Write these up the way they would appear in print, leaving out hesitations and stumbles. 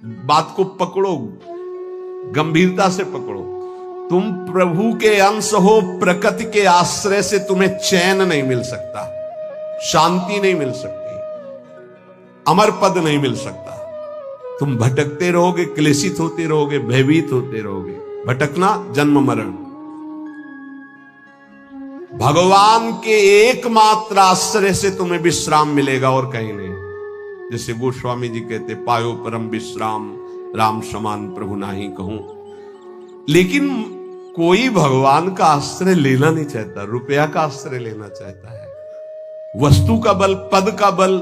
बात को पकड़ो, गंभीरता से पकड़ो। तुम प्रभु के अंश हो, प्रकृति के आश्रय से तुम्हें चैन नहीं मिल सकता, शांति नहीं मिल सकती, अमर पद नहीं मिल सकता। तुम भटकते रहोगे, क्लेशित होते रहोगे, भयभीत होते रहोगे। भटकना जन्म मरण। भगवान के एकमात्र आश्रय से तुम्हें विश्राम मिलेगा और कहीं नहीं। जैसे गोस्वामी जी कहते, पायो परम विश्राम राम समान प्रभु नाही कहूं। लेकिन कोई भगवान का आश्रय लेना नहीं चाहता, रुपया का आश्रय लेना चाहता है। वस्तु का बल, पद का बल,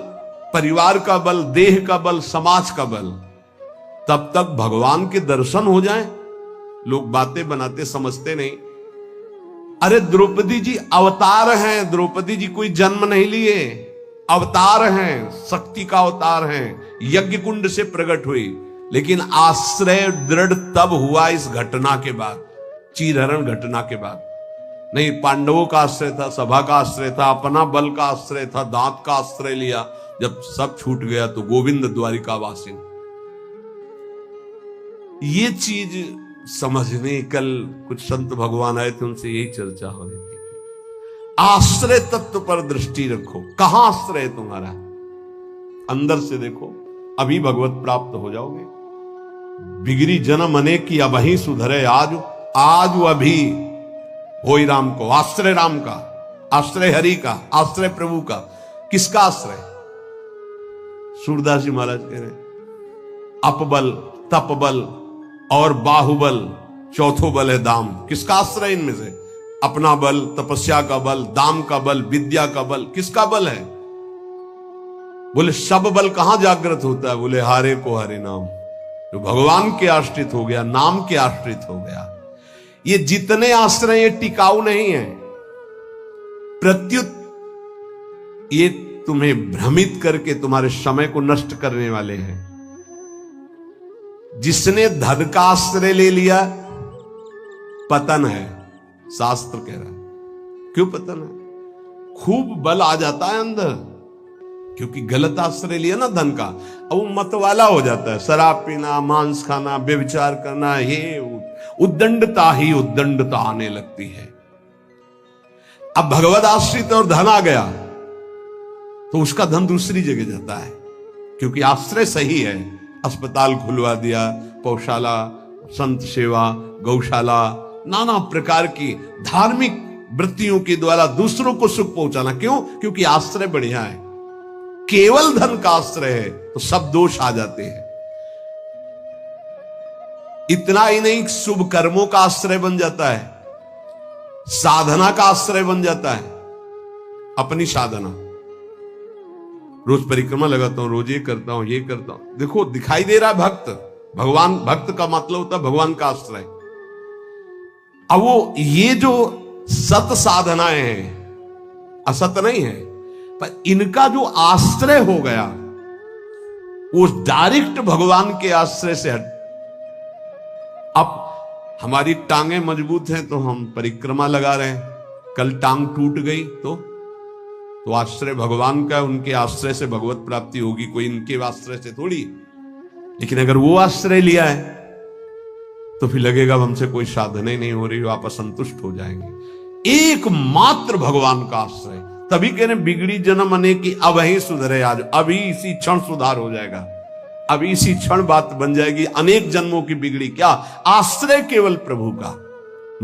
परिवार का बल, देह का बल, समाज का बल। तब तक भगवान के दर्शन हो जाएं, लोग बातें बनाते समझते नहीं। अरे द्रौपदी जी अवतार हैं, द्रौपदी जी कोई जन्म नहीं लिए, अवतार हैं, शक्ति का अवतार हैं, यज्ञ कुंड से प्रकट हुई। लेकिन आश्रय दृढ़ तब हुआ इस घटना के बाद, चीरहरण घटना के बाद। नहीं, पांडवों का आश्रय था, सभा का आश्रय था, अपना बल का आश्रय था, दांत का आश्रय लिया। जब सब छूट गया तो गोविंद द्वारिकावासी। ये चीज समझने, कल कुछ संत भगवान आए थे, उनसे यही चर्चा हो रही थी। आश्रय तत्व पर दृष्टि रखो। कहां आश्रय है तुम्हारा? अंदर से देखो, अभी भगवत प्राप्त हो जाओगे। बिगड़ी जन्म अनेक की अबही सुधरे आज, आज अभी होई राम को। आश्रय राम का, आश्रय हरि का, आश्रय प्रभु का। किसका आश्रय? सूरदास जी महाराज कह रहे, अपबल, तपबल और बाहुबल, चौथो बल है दाम। किसका आश्रय इनमें से? अपना बल, तपस्या का बल, दाम का बल, विद्या का बल। किसका बल है? बोले सब बल कहां जागृत होता है? बोले हारे को हरे नाम। जो भगवान के आश्रित हो गया, नाम के आश्रित हो गया। ये जितने आश्रय ये टिकाऊ नहीं है, प्रत्युत ये तुम्हें भ्रमित करके तुम्हारे समय को नष्ट करने वाले हैं। जिसने धन का आश्रय ले लिया, पतन है, शास्त्र कह रहा है। क्यों पतन है? खूब बल आ जाता है अंदर, क्योंकि गलत आश्रय लिया ना धन का। अब वो मतवाला हो जाता है, शराब पीना, मांस खाना, व्यभिचार करना, ये उद्दंडता ही उद्दंडता आने लगती है। अब भगवत आश्रित और धन आ गया तो उसका धन दूसरी जगह जाता है, क्योंकि आश्रय सही है। अस्पताल खुलवा दिया, पौशाला, संत सेवा, गौशाला, नाना प्रकार की धार्मिक वृत्तियों के द्वारा दूसरों को सुख पहुंचाना। क्यों? क्योंकि आश्रय बढ़िया है। केवल धन का आश्रय है तो सब दोष आ जाते हैं। इतना ही नहीं, शुभ कर्मों का आश्रय बन जाता है, साधना का आश्रय बन जाता है। अपनी साधना, रोज परिक्रमा लगाता हूं, रोज ये करता हूं, ये करता हूं। देखो दिखाई दे रहा है भक्त, भगवान, भक्त का मतलब होता है भगवान का आश्रय। अब वो ये जो सत साधनाएं हैं, असत नहीं है, पर इनका जो आश्रय हो गया वो डायरेक्ट भगवान के आश्रय से हट। अब हमारी टांगे मजबूत हैं तो हम परिक्रमा लगा रहे हैं, कल टांग टूट गई तो आश्रय भगवान का, उनके आश्रय से भगवत प्राप्ति होगी, कोई इनके आश्रय से थोड़ी। लेकिन अगर वो आश्रय लिया है तो फिर लगेगा हमसे कोई साधना ही नहीं हो रही, आप असंतुष्ट हो जाएंगे। एकमात्र भगवान का आश्रय। तभी कह रहे बिगड़ी जन्म अनेक की अबही सुधरे आज। अभी इसी क्षण सुधार हो जाएगा, अभी इसी क्षण बात बन जाएगी। अनेक जन्मों की बिगड़ी क्या? आश्रय केवल प्रभु का,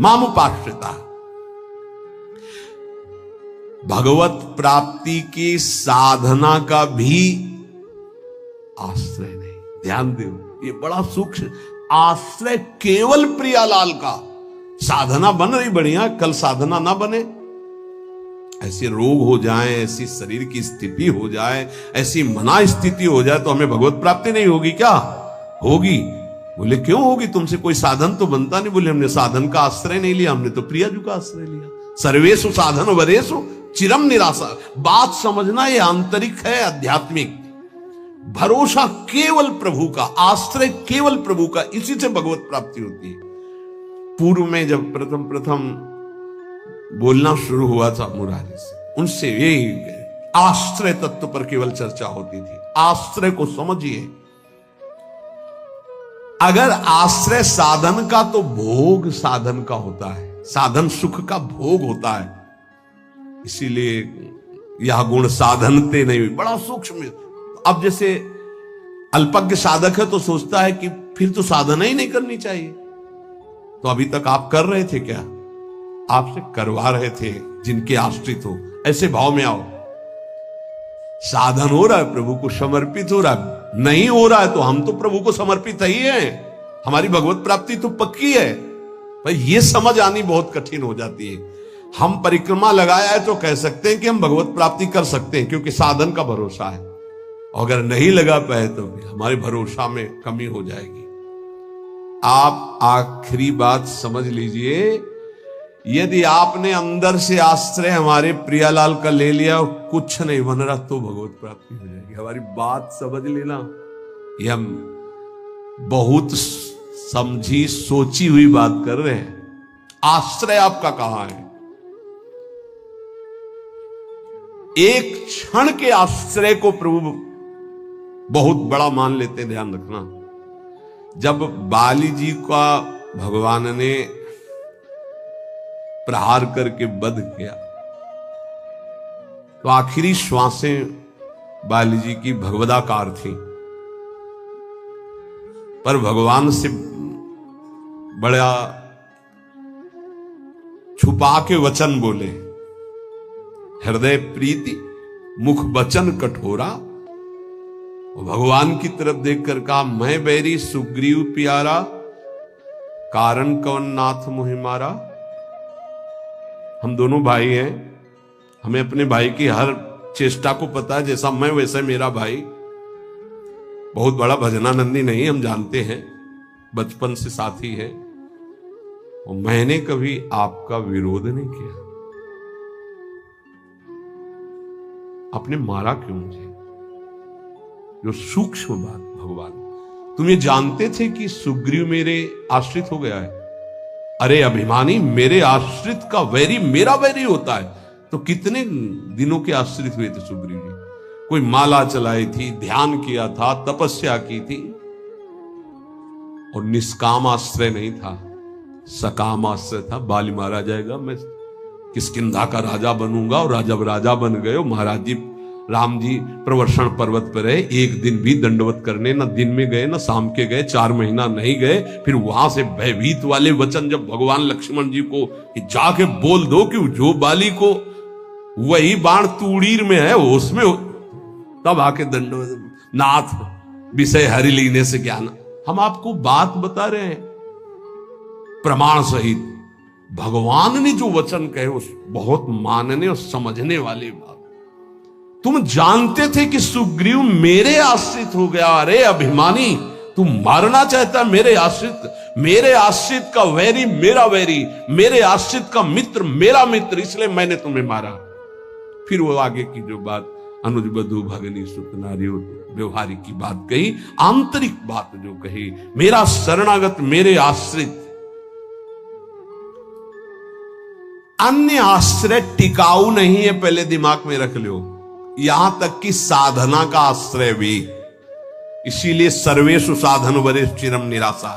मामुपाश्रिता। भगवत प्राप्ति की साधना का भी आश्रय नहीं। ध्यान दो, ये बड़ा सूक्ष्म। आश्रय केवल प्रियालाल का। साधना बन रही बढ़िया, कल साधना ना बने, ऐसे रोग हो जाए, ऐसी शरीर की स्थिति हो जाए, ऐसी मना स्थिति हो जाए तो हमें भगवत प्राप्ति नहीं होगी क्या? होगी। बोले क्यों होगी? तुमसे कोई साधन तो बनता नहीं। बोले हमने साधन का आश्रय नहीं लिया, हमने तो प्रियाजू का आश्रय लिया। सर्वेषु साधन वरेषु चिरम निराशा। बात समझना, ये आंतरिक है, आध्यात्मिक। भरोसा केवल प्रभु का, आश्रय केवल प्रभु का, इसी से भगवत प्राप्ति होती है। पूर्व में जब प्रथम बोलना शुरू हुआ था मुरारी से, उनसे यही आश्रय तत्व पर केवल चर्चा होती थी। आश्रय को समझिए, अगर आश्रय साधन का, तो भोग साधन का होता है, साधन सुख का भोग होता है। इसीलिए यह गुण साधनते नहीं, बड़ा सूक्ष्म। अब जैसे अल्पज्ञ साधक है तो सोचता है कि फिर तो साधना ही नहीं करनी चाहिए। तो अभी तक आप कर रहे थे क्या? आपसे करवा रहे थे जिनके आश्रित हो। ऐसे भाव में आओ। साधन हो रहा है, प्रभु को समर्पित हो रहा है। नहीं हो रहा है तो हम तो प्रभु को समर्पित ही हैं, हमारी भगवत प्राप्ति तो पक्की है। भाई ये समझ आनी बहुत कठिन हो जाती है। हम परिक्रमा लगाया है तो कह सकते हैं कि हम भगवत प्राप्ति कर सकते हैं, क्योंकि साधन का भरोसा है। अगर नहीं लगा पाए तो हमारे भरोसा में कमी हो जाएगी। आप आखिरी बात समझ लीजिए, यदि आपने अंदर से आश्रय हमारे प्रियालाल का ले लिया और कुछ नहीं बन रहा तो भगवत प्राप्ति हो जाएगी। हमारी बात समझ लेना। ये हम बहुत समझी सोची हुई बात कर रहे हैं। आश्रय आपका कहां है? एक क्षण के आश्रय को प्रभु बहुत बड़ा मान लेते, ध्यान रखना। जब बाली जी का भगवान ने प्रहार करके वध किया तो आखिरी श्वासें बाली जी की भगवदाकार थी, पर भगवान से बड़ा छुपा के वचन बोले। हृदय प्रीति मुख वचन कठोरा। भगवान की तरफ देखकर कहा, मैं बैरी सुग्रीव प्यारा, कारण कवन नाथ मोहि मारा। हम दोनों भाई हैं, हमें अपने भाई की हर चेष्टा को पता है। जैसा मैं वैसा मेरा भाई। बहुत बड़ा भजनानंदी नहीं, हम जानते हैं, बचपन से साथी है। और मैंने कभी आपका विरोध नहीं किया। आपने मारा क्यों मुझे? जो सूक्ष्म बात भगवान, तुम ये जानते थे कि सुग्रीव मेरे आश्रित हो गया है? अरे अभिमानी, मेरे आश्रित का वैरी मेरा वैरी होता है। तो कितने दिनों के आश्रित हुए थे सुग्रीव जी? कोई माला चलाई थी, ध्यान किया था, तपस्या की थी, और निष्काम आश्रय नहीं था, सकाम आश्रय था। बाली मारा जाएगा, मैं किष्किंधा का राजा बनूंगा। और राजा बन गए। महाराज जी, राम जी प्रवर्षण पर्वत पर रहे, एक दिन भी दंडवत करने न दिन में गए न शाम के गए, 4 महीना नहीं गए। फिर वहां से भयभीत वाले वचन जब भगवान लक्ष्मण जी को कि जाके बोल दो कि जो बाली को वही बाण तूड़ीर में है उसमें, तब आके दंडवत। नाथ विषय हरि लीने से ज्ञान। हम आपको बात बता रहे हैं प्रमाण सहित। भगवान ने जो वचन कहे उस बहुत मानने और समझने वाली बात। तुम जानते थे कि सुग्रीव मेरे आश्रित हो गया। अरे अभिमानी, तुम मारना चाहता मेरे आश्रित का वैरी मेरा वैरी, मेरे आश्रित का मित्र मेरा मित्र, इसलिए मैंने तुम्हें मारा। फिर वो आगे की जो बात अनुज बधु भगनी सुत नारी व्यवहारिक की बात कही, आंतरिक बात जो कही, मेरा शरणागत मेरे आश्रित। अन्य आश्रय टिकाऊ नहीं है, पहले दिमाग में रख लो। यहां तक कि साधना का आश्रय भी। इसीलिए सर्वेषु साधन वरेषु चिरम निराशा।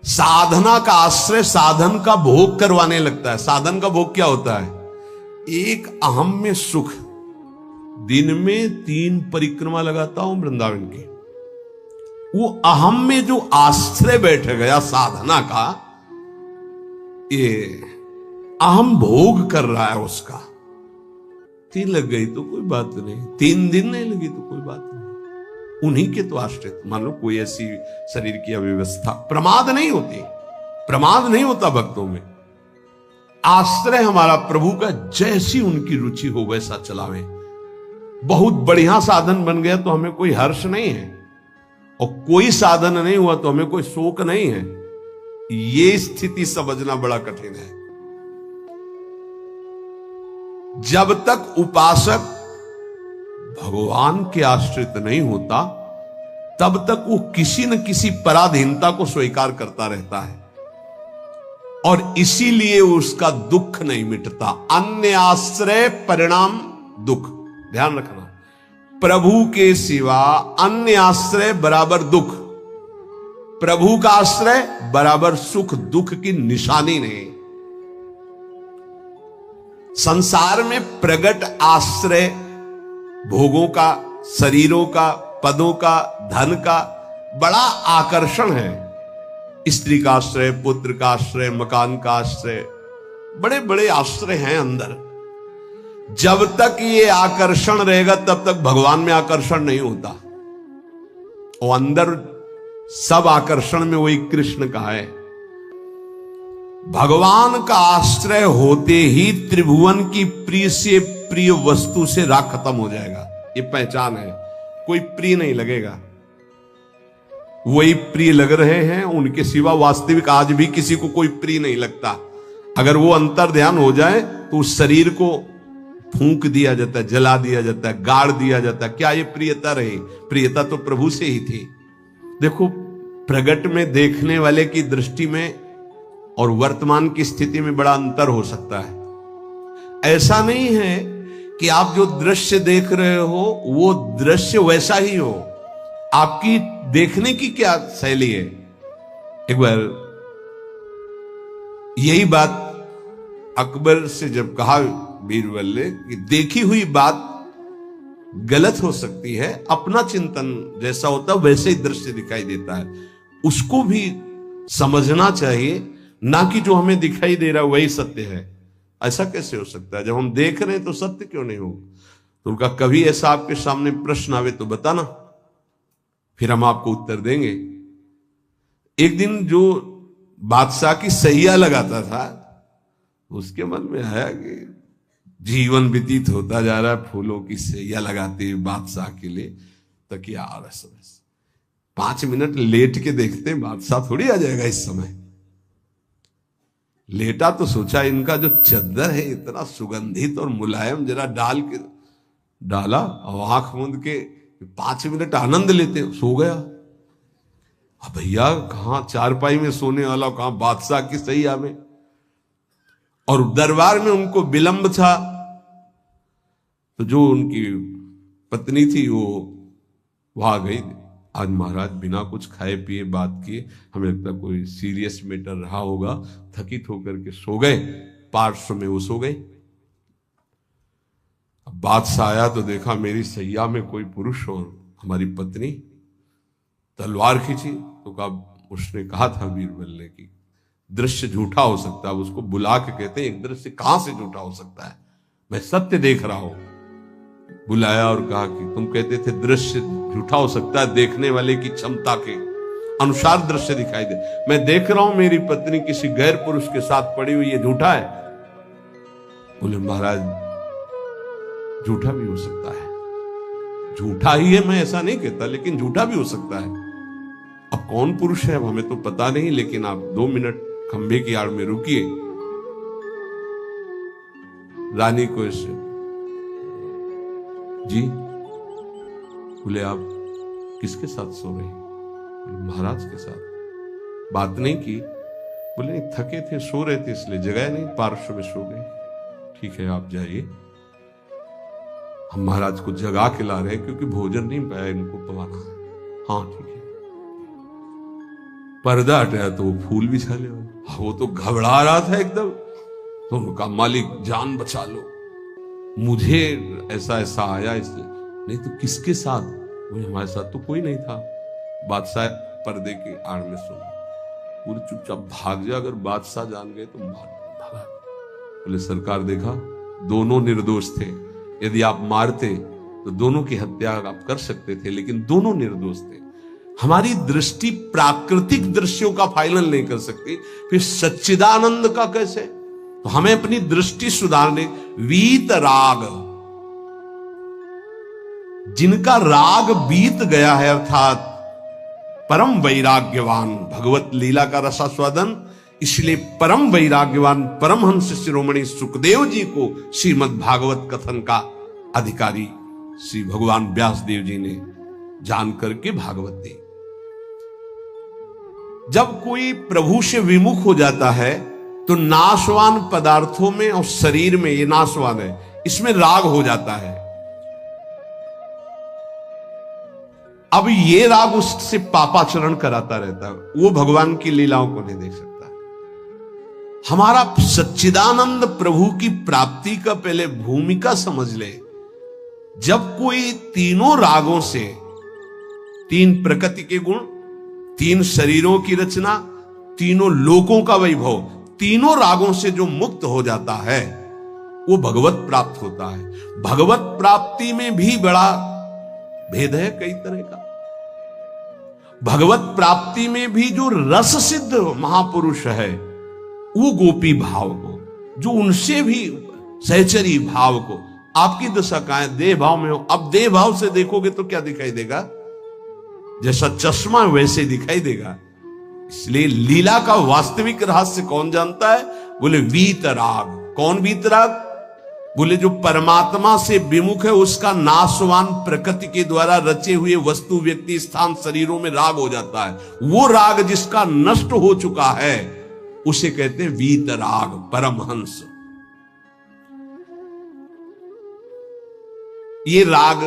साधना का आश्रय साधन का भोग करवाने लगता है। साधन का भोग क्या होता है? एक अहम में सुख। दिन में 3 परिक्रमा लगाता हूं वृंदावन की, वो अहम में जो आश्रय बैठ गया साधना का, ये अहम भोग कर रहा है उसका। 3 लग गई तो कोई बात नहीं, 3 दिन नहीं लगी तो कोई बात नहीं। उन्हीं के तो आश्रित। मान लो कोई ऐसी शरीर की अव्यवस्था, प्रमाद नहीं होती, प्रमाद नहीं होता भक्तों में। आश्रय हमारा प्रभु का, जैसी उनकी रुचि हो वैसा चलावे। बहुत बढ़िया साधन बन गया तो हमें कोई हर्ष नहीं है, और कोई साधन नहीं हुआ तो हमें कोई शोक नहीं है। ये स्थिति समझना बड़ा कठिन है। जब तक उपासक भगवान के आश्रित नहीं होता, तब तक वो किसी न किसी पराधीनता को स्वीकार करता रहता है, और इसीलिए उसका दुख नहीं मिटता। अन्य आश्रय परिणाम दुख। ध्यान रखना, प्रभु के सिवा अन्य आश्रय बराबर दुख। प्रभु का आश्रय बराबर सुख दुख की निशानी नहीं। संसार में प्रगट आश्रय भोगों का, शरीरों का, पदों का, धन का बड़ा आकर्षण है। स्त्री का आश्रय, पुत्र का आश्रय, मकान का आश्रय, बड़े बड़े आश्रय हैं अंदर। जब तक ये आकर्षण रहेगा तब तक भगवान में आकर्षण नहीं होता। और अंदर सब आकर्षण में वही कृष्ण का है। भगवान का आश्रय होते ही त्रिभुवन की प्रिय से प्रिय वस्तु से राग खत्म हो जाएगा। ये पहचान है। कोई प्रिय नहीं लगेगा। वही प्रिय लग रहे हैं, उनके सिवा वास्तविक आज भी किसी को कोई प्रिय नहीं लगता। अगर वो अंतर ध्यान हो जाए तो उस शरीर को फूंक दिया जाता है, जला दिया जाता है, गाड़ दिया जाता है। क्या ये प्रियता रही? प्रियता तो प्रभु से ही थी। देखो, प्रगट में देखने वाले की दृष्टि में और वर्तमान की स्थिति में बड़ा अंतर हो सकता है। ऐसा नहीं है कि आप जो दृश्य देख रहे हो वो दृश्य वैसा ही हो। आपकी देखने की क्या शैली है? एक बार यही बात अकबर से जब कहा बीरबल ने कि देखी हुई बात गलत हो सकती है, अपना चिंतन जैसा होता है वैसे ही दृश्य दिखाई देता है, उसको भी समझना चाहिए, ना कि जो हमें दिखाई दे रहा है वही सत्य है। ऐसा कैसे हो सकता है? जब हम देख रहे हैं तो सत्य क्यों नहीं हो? तो उनका कभी ऐसा आपके सामने प्रश्न आवे तो बताना, फिर हम आपको उत्तर देंगे। एक दिन जो बादशाह की सैया लगाता था, उसके मन में आया कि जीवन व्यतीत होता जा रहा है फूलों की सैया लगाते हुए बादशाह के लिए, तकिया आ रहा है। 5 मिनट लेट के देखते बादशाह थोड़ी आ जाएगा इस समय। लेटा तो सोचा इनका जो चद्दर है इतना सुगंधित और मुलायम, जरा डाल के डाला और आंख मूंद के 5 मिनट आनंद लेते, सो गया। अब भैया कहां चारपाई में सोने वाला, कहां बादशाह की सैया में। और दरबार में उनको विलंब था, तो जो उनकी पत्नी थी वो वहां गई। आज महाराज बिना कुछ खाए पिए बात किए, हमें लगता कोई सीरियस मैटर रहा होगा, थकित होकर के सो गए। पार्श्व में वो सो गए। अब बादशाह आया तो देखा मेरी सैया में कोई पुरुष और हमारी पत्नी। तलवार खींची तो कहा, उसने कहा था बीरबल ने कि दृश्य झूठा हो सकता है। उसको बुला के कहते हैं एक दृश्य कहां से झूठा हो सकता है, मैं सत्य देख रहा हूं। बुलाया और कहा कि तुम कहते थे दृश्य झूठा हो सकता है, देखने वाले की क्षमता के अनुसार दृश्य दिखाई दे। मैं देख रहा हूं मेरी पत्नी किसी गैर पुरुष के साथ पड़ी हुई, ये झूठा है? बोले महाराज झूठा भी हो सकता है। झूठा ही है मैं ऐसा नहीं कहता, लेकिन झूठा भी हो सकता है। अब कौन पुरुष है अब हमें तो पता नहीं, लेकिन आप 2 मिनट खंभे की आड़ में रुकिए। रानी को ऐसे, जी बोले आप किसके साथ सो रहे? महाराज के साथ। बात नहीं की? बोले नहीं, थके थे, सो रहे थे इसलिए जगह नहीं, पार्श्व में सो गए। ठीक है आप जाइए, हम महाराज को जगा के ला रहे हैं क्योंकि भोजन नहीं पाया इनको पवाना। हाँ ठीक है। पर्दा हटाया तो वो फूल बिछा ले। वो तो घबरा रहा था एकदम। तो उनका मालिक जान बचा लो, मुझे ऐसा ऐसा आया इसलिए। नहीं तो किसके साथ? बोले हमारे साथ तो कोई नहीं था। बादशाह पर्दे के आड़ में सो गए। पूरे चुपचाप भाग जा, अगर बादशाह जान गए तो भागा। बोले सरकार देखा दोनों निर्दोष थे, यदि आप मारते तो दोनों की हत्या आप कर सकते थे, लेकिन दोनों निर्दोष थे। हमारी दृष्टि प्राकृतिक दृश्यों का फाइनल नहीं कर सकती, फिर सच्चिदानंद का कैसे? तो हमें अपनी दृष्टि सुधारने, वीत राग, जिनका राग बीत गया है अर्थात परम वैराग्यवान, भगवत लीला का रसास्वादन, इसलिए परम वैराग्यवान परमहंस शिरोमणि सुखदेव जी को श्रीमद् भागवत कथन का अधिकारी श्री भगवान व्यास देव जी ने जान करके भागवत दी। जब कोई प्रभु से विमुख हो जाता है तो नाशवान पदार्थों में और शरीर में, ये नाशवान है, इसमें राग हो जाता है। अब ये राग उससे पापाचरण कराता रहता है, वो भगवान की लीलाओं को नहीं देख सकता। हमारा सच्चिदानंद प्रभु की प्राप्ति का पहले भूमिका समझ ले। जब कोई तीनों रागों से, तीन प्रकृति के गुण, तीन शरीरों की रचना, तीनों लोकों का वैभव, तीनों रागों से जो मुक्त हो जाता है वो भगवत प्राप्त होता है। भगवत प्राप्ति में भी बड़ा भेद है कई तरह का। भगवत प्राप्ति में भी जो रस सिद्ध महापुरुष है वो गोपी भाव को, जो उनसे भी सहचरी भाव को, आपकी दशा कहां है? देह भाव में हो। अब देह भाव से देखोगे तो क्या दिखाई देगा? जैसा चश्मा वैसे दिखाई देगा। इसलिए लीला का वास्तविक रहस्य कौन जानता है? बोले वीतराग। कौन वीतराग? बोले जो परमात्मा से विमुख है उसका नाशवान प्रकृति के द्वारा रचे हुए वस्तु, व्यक्ति, स्थान, शरीरों में राग हो जाता है। वो राग जिसका नष्ट हो चुका है उसे कहते हैं वीतराग, परमहंस। ये राग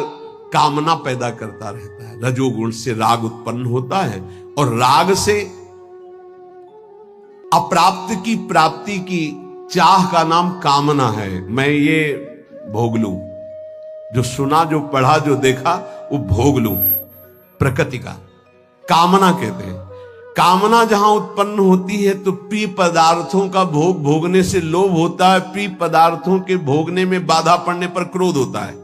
कामना पैदा करता रहता है। रजोगुण से राग उत्पन्न होता है और राग से अप्राप्त की प्राप्ति की चाह का नाम कामना है। मैं ये भोग लूं, जो सुना, जो पढ़ा, जो देखा वो भोग लूं, प्रकृति का कामना कहते हैं। कामना जहां उत्पन्न होती है तो प्रिय पदार्थों का भोग भोगने से लोभ होता है, प्रिय पदार्थों के भोगने में बाधा पड़ने पर क्रोध होता है।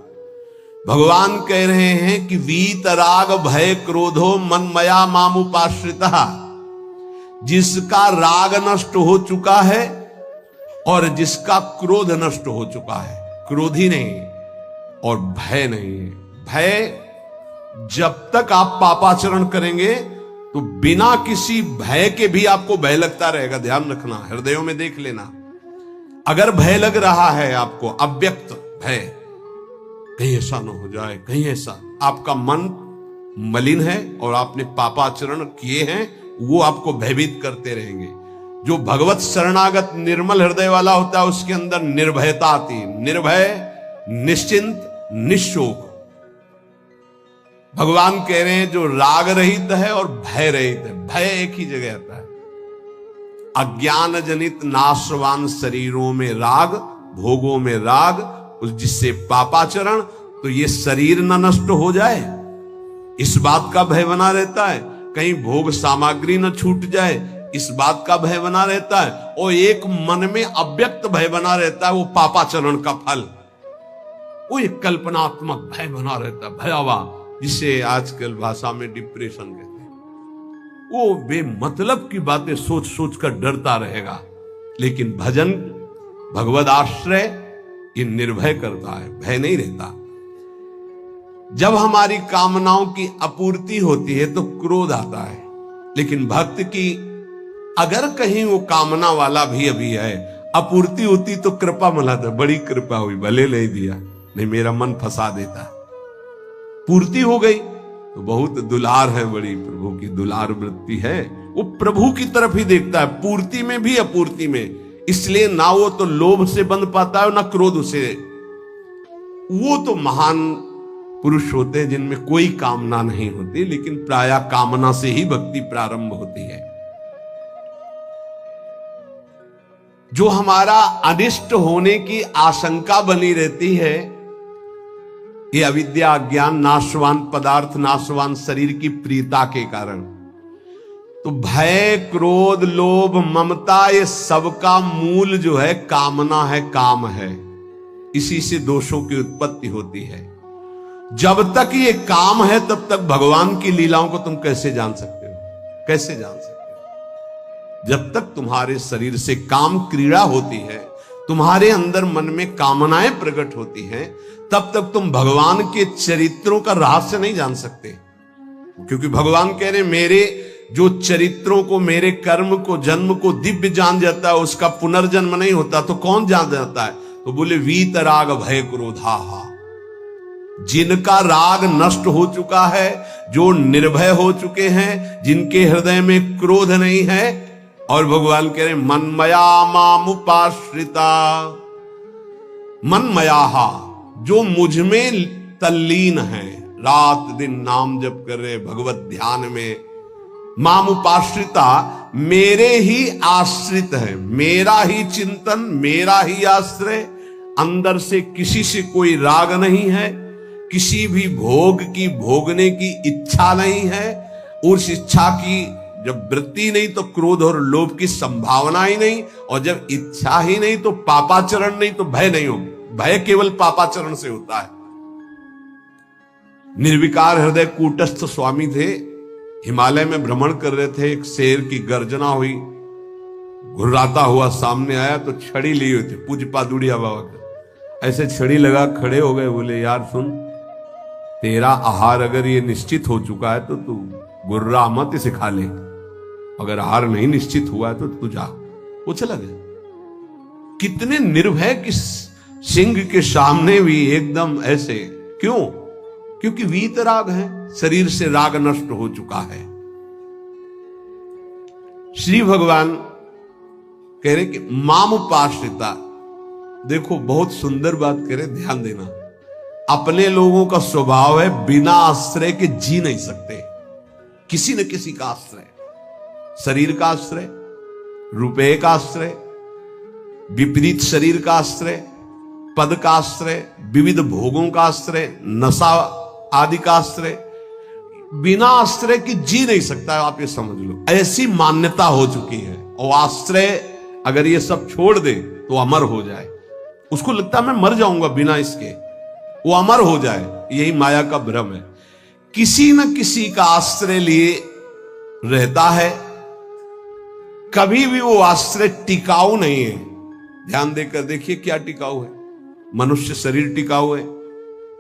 भगवान कह रहे हैं कि वीतराग भय क्रोधो मनमया मामुपाश्रिता। जिसका राग नष्ट हो चुका है और जिसका क्रोध नष्ट हो चुका है, क्रोधी नहीं और भय नहीं है। भय, जब तक आप पापाचरण करेंगे तो बिना किसी भय के भी आपको भय लगता रहेगा। ध्यान रखना, हृदयों में देख लेना। अगर भय लग रहा है आपको, अव्यक्त भय, कहीं ऐसा न हो जाए, कहीं ऐसा, आपका मन मलिन है और आपने पापाचरण किए हैं, वो आपको भयभीत करते रहेंगे। जो भगवत शरणागत निर्मल हृदय वाला होता है उसके अंदर निर्भयता आती है। निर्भय, निश्चिंत, निशोक। भगवान कह रहे हैं जो राग रहित है और भय रहित है। भय एक ही जगह आता है। अज्ञान जनित नाशवान शरीरों में राग, भोगों में राग, जिससे पापाचरण, तो ये शरीर न नष्ट हो जाए इस बात का भय बना रहता है। कहीं भोग सामग्री न छूट जाए इस बात का भय बना रहता है। और एक मन में अव्यक्त भय बना रहता है, वो पापाचरण का फल। वो एक कल्पनात्मक भय बना रहता है, भयावह, जिसे आजकल भाषा में डिप्रेशन कहते हैं। वो बेमतलब की बातें सोच सोच कर डरता रहेगा। लेकिन भजन, भगवद आश्रय, ये निर्भय करता है, भय नहीं रहता। जब हमारी कामनाओं की अपूर्ति होती है तो क्रोध आता है। लेकिन भक्त की अगर कहीं वो कामना वाला भी अभी है, अपूर्ति होती तो कृपा मनाता, बड़ी कृपा हुई, भले ले दिया, नहीं मेरा मन फंसा देता। पूर्ति हो गई तो बहुत दुलार है, बड़ी प्रभु की दुलार वृत्ति है। वो प्रभु की तरफ ही देखता है, पूर्ति में भी अपूर्ति में। इसलिए ना वो तो लोभ से बंध पाता है ना क्रोध से। वो तो महान पुरुष होते हैं जिनमें कोई कामना नहीं होती, लेकिन प्रायः कामना से ही भक्ति प्रारंभ होती है। जो हमारा अनिष्ट होने की आशंका बनी रहती है, ये अविद्या, अज्ञान, नाशवान पदार्थ, नाशवान शरीर की प्रियता के कारण। तो भय, क्रोध, लोभ, ममता, ये सबका मूल जो है कामना है, काम है। इसी से दोषों की उत्पत्ति होती है। जब तक ये काम है तब तक भगवान की लीलाओं को तुम कैसे जान सकते हो? कैसे जान सकते हो? जब तक तुम्हारे शरीर से काम क्रीड़ा होती है, तुम्हारे अंदर मन में कामनाएं प्रकट होती हैं, तब तक तुम भगवान के चरित्रों का रहस्य नहीं जान सकते। क्योंकि भगवान कह रहे मेरे जो चरित्रों को, मेरे कर्म को, जन्म को दिव्य जान जाता है, उसका पुनर्जन्म नहीं होता, तो कौन जान जाता है? तो बोले वीतराग भय क्रोधाहा। जिनका राग नष्ट हो चुका है, जो निर्भय हो चुके हैं, जिनके हृदय में क्रोध नहीं है, और भगवान कह रहे मनमया मामुपाश्रिता। मनमयाहा, जो मुझ में तल्लीन है, रात दिन नाम जप कर रहे, भगवत ध्यान में। माम उपाश्रिता, मेरे ही आश्रित है, मेरा ही चिंतन, मेरा ही आश्रय। अंदर से किसी से कोई राग नहीं है, किसी भी भोग की भोगने की इच्छा नहीं है। उस इच्छा की जब वृत्ति नहीं तो क्रोध और लोभ की संभावना ही नहीं, और जब इच्छा ही नहीं तो पापाचरण नहीं तो भय नहीं होगी। भय केवल पापाचरण से होता है। निर्विकार हृदय कूटस्थ स्वामी थे, हिमालय में भ्रमण कर रहे थे। एक शेर की गर्जना हुई, घुर्राता हुआ सामने आया तो छड़ी ली हुई थी पूज्य पादुड़िया बाबा का। ऐसे छड़ी लगा खड़े हो गए, बोले यार सुन, तेरा आहार अगर ये निश्चित हो चुका है तो तू गुर्रा मत इसे खा ले, अगर आहार नहीं निश्चित हुआ है तो तू जा। वो चला गया। कितने निर्भय कि सिंह के सामने भी एकदम ऐसे, क्यों? क्योंकि वीतराग है, शरीर से राग नष्ट हो चुका है। श्री भगवान कह रहे कि माम उपाश्रिता। देखो बहुत सुंदर बात कह रहे, ध्यान देना। अपने लोगों का स्वभाव है बिना आश्रय के जी नहीं सकते। किसी न किसी का आश्रय, शरीर का आश्रय, रुपए का आश्रय, विपरीत शरीर का आश्रय, पद का आश्रय, विविध भोगों का आश्रय, नशा आदि का आश्रय। बिना आश्रय की जी नहीं सकता, आप ये समझ लो। ऐसी मान्यता हो चुकी है। और आश्रय अगर ये सब छोड़ दे तो अमर हो जाए। उसको लगता है मैं मर जाऊंगा बिना इसके, वो अमर हो जाए। यही माया का भ्रम है। किसी न किसी का आश्रय लिए रहता है, कभी भी वो आश्रय टिकाऊ नहीं है। ध्यान देकर देखिए क्या टिकाऊ है। मनुष्य शरीर टिकाऊ है?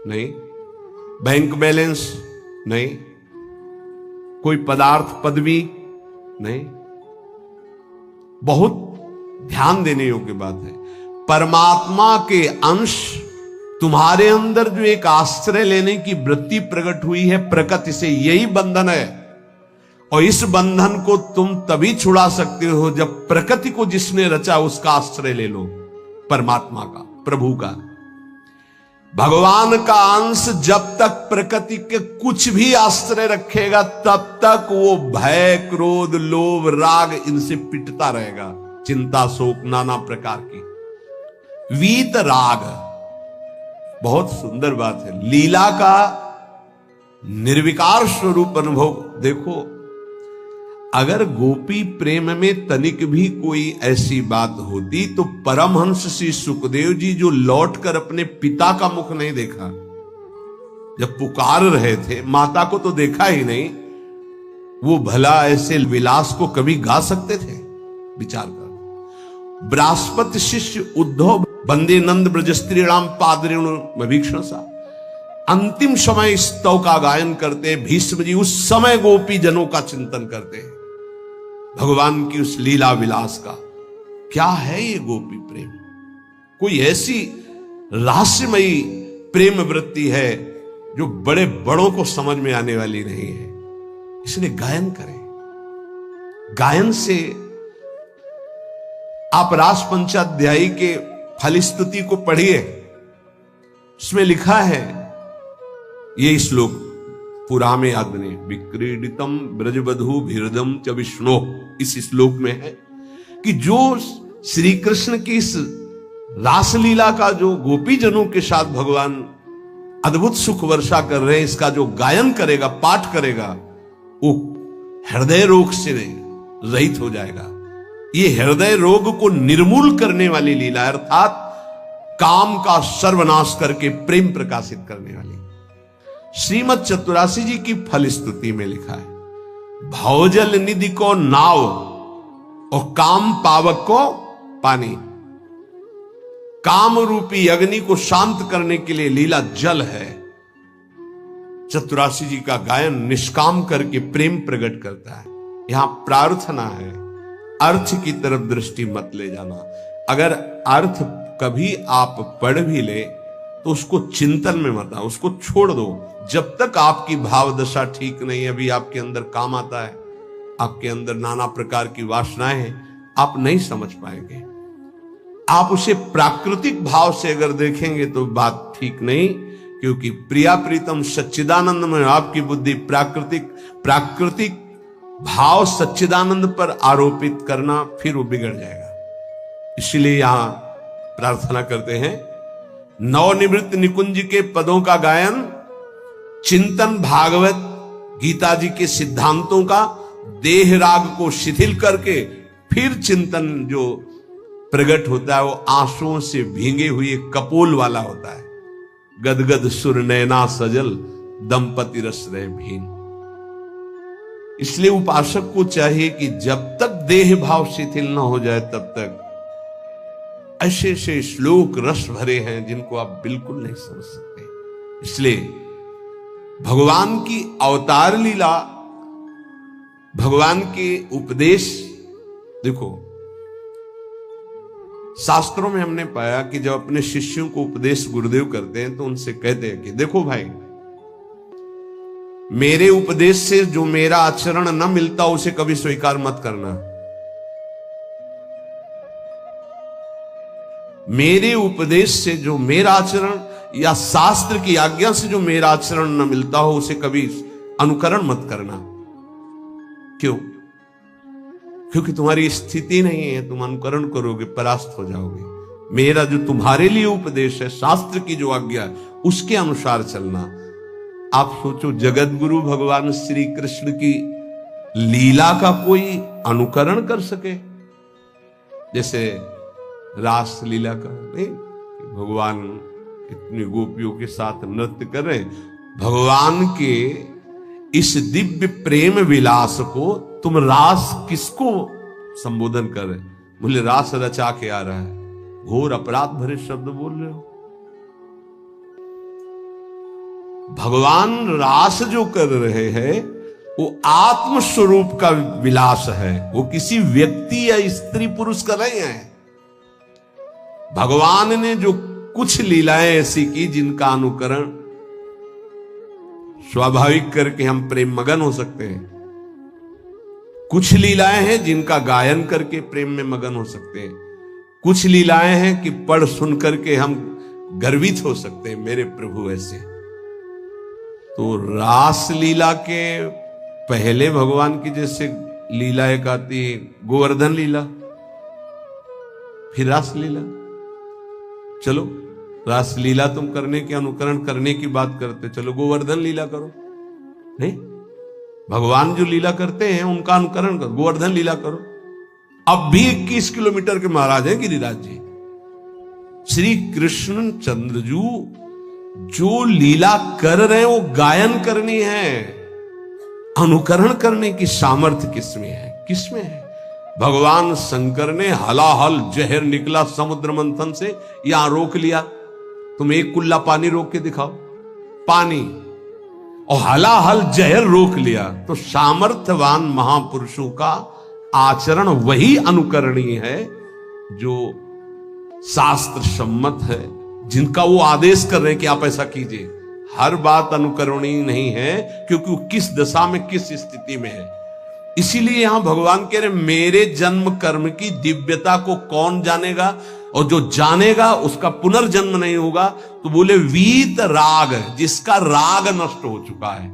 नहीं। Bank balance? नहीं। कोई पदार्थ पदवी? नहीं। बहुत ध्यान देने योग्य बात है। परमात्मा के अंश तुम्हारे अंदर जो एक आश्रय लेने की वृत्ति प्रकट हुई है प्रकृति से, यही बंधन है। और इस बंधन को तुम तभी छुड़ा सकते हो जब प्रकृति को जिसने रचा उसका आश्रय ले लो, परमात्मा का, प्रभु का। भगवान का अंश जब तक प्रकृति के कुछ भी आश्रय रखेगा तब तक वो भय, क्रोध, लोभ, राग इनसे पिटता रहेगा। चिंता, शोक, नाना प्रकार की वीत राग। बहुत सुंदर बात है। लीला का निर्विकार स्वरूप अनुभव देखो। अगर गोपी प्रेम में तनिक भी कोई ऐसी बात होती तो परमहंस श्री सुखदेव जी, जो लौटकर अपने पिता का मुख नहीं देखा, जब पुकार रहे थे, माता को तो देखा ही नहीं, वो भला ऐसे विलास को कभी गा सकते थे? विचार कर। बृहस्पति शिष्य उद्धव बंदे नंद ब्रजस्त्रीणाम पादरेणु भीक्षण सा, अंतिम समय स्तव का गायन करते। भीष्म जी उस समय गोपी जनों का चिंतन करते हैं, भगवान की उस लीला विलास का। क्या है ये गोपी प्रेम? कोई ऐसी रहस्यमयी प्रेम वृत्ति है जो बड़े बड़ों को समझ में आने वाली नहीं है। इसलिए गायन करें। गायन से आप रास पंचाध्यायी के फलस्तुति को पढ़िए, उसमें लिखा है ये श्लोक पुरा में आदने विक्रीडितम ब्रजबधु भीरदम च विष्णु। इस श्लोक में है कि जो श्री कृष्ण की इस रासलीला का जो गोपी जनों के साथ भगवान अद्भुत सुख वर्षा कर रहे हैं, इसका जो गायन करेगा, पाठ करेगा, वो हृदय रोग से रहित हो जाएगा। ये हृदय रोग को निर्मूल करने वाली लीला, अर्थात काम का सर्वनाश करके प्रेम प्रकाशित करने वाली। श्रीमद चतुरासी जी की फलस्तुति में लिखा है, भवजल निधि को नाव और काम पावक को पानी। काम रूपी अग्नि को शांत करने के लिए लीला जल है। चतुरासी जी का गायन निष्काम करके प्रेम प्रकट करता है। यहां प्रार्थना है, अर्थ की तरफ दृष्टि मत ले जाना। अगर अर्थ कभी आप पढ़ भी ले तो उसको चिंतन में मत आओ, उसको छोड़ दो। जब तक आपकी भाव दशा ठीक नहीं, अभी आपके अंदर काम आता है, आपके अंदर नाना प्रकार की वासनाएं हैं, आप नहीं समझ पाएंगे। आप उसे प्राकृतिक भाव से अगर देखेंगे तो बात ठीक नहीं, क्योंकि प्रिया प्रीतम सच्चिदानंद में आपकी बुद्धि प्राकृतिक भाव सच्चिदानंद पर आरोपित करना, फिर वो बिगड़ जाएगा। इसलिए यहां प्रार्थना करते हैं, नवनिवृत्त निकुंज के पदों का गायन, चिंतन भागवत गीता जी के सिद्धांतों का, देह राग को शिथिल करके फिर चिंतन जो प्रकट होता है वो आंसुओं से भींगे हुए कपोल वाला होता है। गदगद सुर नैना सजल दंपति रस रहे भीन। इसलिए उपासक को चाहिए कि जब तक देह भाव शिथिल न हो जाए तब तक ऐसे ऐसे श्लोक रस भरे हैं जिनको आप बिल्कुल नहीं समझ सकते। इसलिए भगवान की अवतार लीला, भगवान के उपदेश, देखो शास्त्रों में हमने पाया कि जब अपने शिष्यों को उपदेश गुरुदेव करते हैं तो उनसे कहते हैं कि देखो भाई, मेरे उपदेश से जो मेरा आचरण न मिलता उसे कभी स्वीकार मत करना। मेरे उपदेश से जो मेरा आचरण या शास्त्र की आज्ञा से जो मेरा आचरण न मिलता हो उसे कभी अनुकरण मत करना। क्यों? क्योंकि तुम्हारी स्थिति नहीं है, तुम अनुकरण करोगे परास्त हो जाओगे। मेरा जो तुम्हारे लिए उपदेश है, शास्त्र की जो आज्ञा है, उसके अनुसार चलना। आप सोचो, जगत गुरु भगवान श्री कृष्ण की लीला का कोई अनुकरण कर सके? जैसे रास लीला का नहीं, भगवान इतनी गोपियों के साथ नृत्य कर रहे, भगवान के इस दिव्य प्रेम विलास को तुम रास किसको संबोधन कर रहे? बोले रास रचा के आ रहा है। घोर अपराध भरे शब्द बोल रहे हो। भगवान रास जो कर रहे हैं वो आत्म स्वरूप का विलास है, वो किसी व्यक्ति या स्त्री पुरुष कर रहे हैं। भगवान ने जो कुछ लीलाएं ऐसी की जिनका अनुकरण स्वाभाविक करके हम प्रेम मगन हो सकते हैं, कुछ लीलाएं हैं जिनका गायन करके प्रेम में मगन हो सकते हैं, कुछ लीलाएं हैं कि पढ़ सुन करके हम गर्वित हो सकते हैं, मेरे प्रभु ऐसे। तो रास लीला के पहले भगवान की जैसे लीला एक आती है गोवर्धन लीला, फिर रास लीला। चलो रास लीला तुम करने के अनुकरण करने की बात करते, चलो गोवर्धन लीला करो। नहीं, भगवान जो लीला करते हैं उनका अनुकरण करो, गोवर्धन लीला करो। अब भी 21 किलोमीटर के महाराज हैं गिरिराज जी। श्री कृष्ण चंद्रजू जो लीला कर रहे हैं वो गायन करनी है, अनुकरण करने की सामर्थ्य किसमें है? किसमें है? भगवान शंकर ने हलाहल जहर निकला समुद्र मंथन से, यहां रोक लिया। तुम एक कुल्ला पानी रोक के दिखाओ, पानी, और हलाहल जहर रोक लिया। तो सामर्थ्यवान महापुरुषों का आचरण वही अनुकरणीय है जो शास्त्र सम्मत है, जिनका वो आदेश कर रहे हैं कि आप ऐसा कीजिए। हर बात अनुकरणीय नहीं है, क्योंकि वो किस दशा में किस स्थिति में है। इसीलिए यहां भगवान कह रहे मेरे जन्म कर्म की दिव्यता को कौन जानेगा, और जो जानेगा उसका पुनर्जन्म नहीं होगा। तो बोले वीत राग, जिसका राग नष्ट हो चुका है,